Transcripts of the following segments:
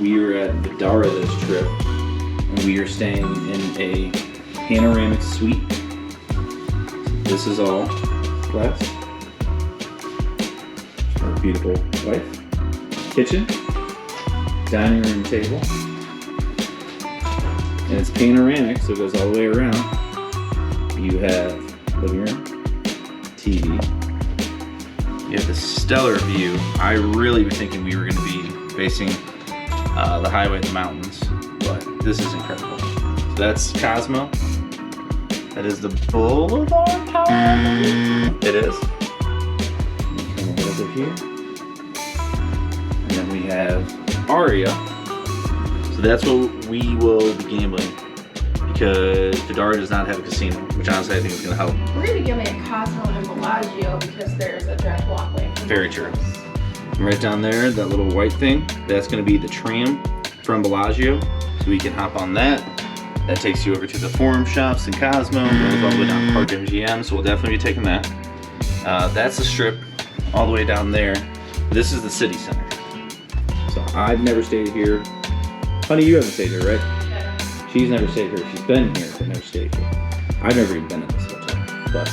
We are at Vdara this trip, and we are staying in a panoramic suite. This is all glass. Our beautiful wife. Kitchen, dining room table, and it's panoramic, so it goes all the way around. You have living room, TV. You have the stellar view. I really was thinking we were going to be facing the highway and the mountains, but this is incredible. So that's Cosmo. That is the Boulevard Tower. It is. Come over here. And then we have Aria. So that's what we will be gambling, because Vdara does not have a casino, which honestly I think is going to help. We're going to be gambling at Cosmo and Bellagio because there's a direct walkway. Very true. Right down there, that little white thing, that's going to be the tram from Bellagio. So we can hop on that. That takes you over to the Forum Shops in Cosmo, goes all the way down to Park MGM, so we'll definitely be taking that. That's the strip all the way down there. This is the city center. So I've never stayed here. Honey, you haven't stayed here, right? Yeah. She's never stayed here. She's been here, but never stayed here. I've never even been in this hotel. But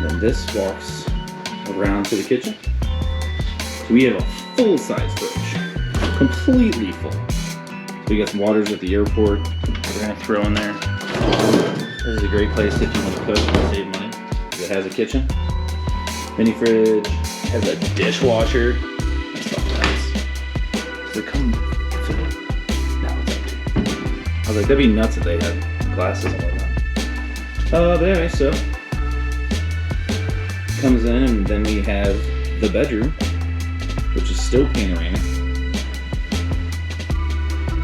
then this walks around to the kitchen. So we have a full-size fridge, completely full. So we got some waters at the airport. We're gonna throw in there. This is a great place if you want to cook and save money. It has a kitchen, mini fridge, has a dishwasher. That's not nice. Does it come filled? No, it's empty. I was like, that'd be nuts if they had glasses and whatnot. But anyway, so comes in, and then we have the bedroom, which is still panoramic.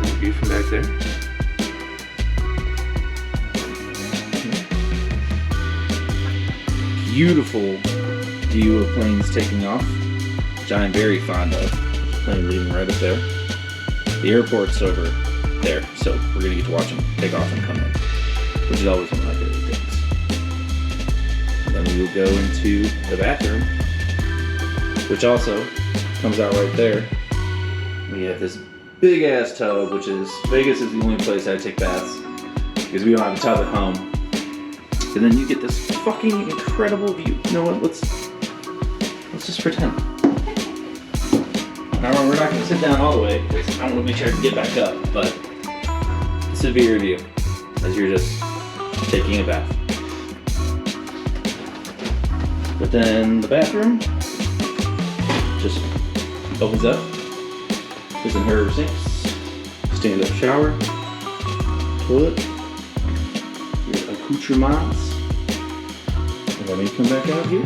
The view from back there. Beautiful view of planes taking off, which I am very fond of. Plane leaving right up there. The airport's over there, so we're gonna get to watch them take off and come in, which is always one of my favorite things. And then we will go into the bathroom, which also comes out right there. We have this big ass tub, which is, Vegas is the only place I take baths because we don't have a tub at home. And then you get this fucking incredible view. You know what? Let's just pretend. Now we're not gonna sit down all the way because I want to make sure I can get back up. But this would be your view as you're just taking a bath. But then the bathroom just opens up. There's in her sinks, stand-up shower, toilet, your accoutrements, and then we come back out here.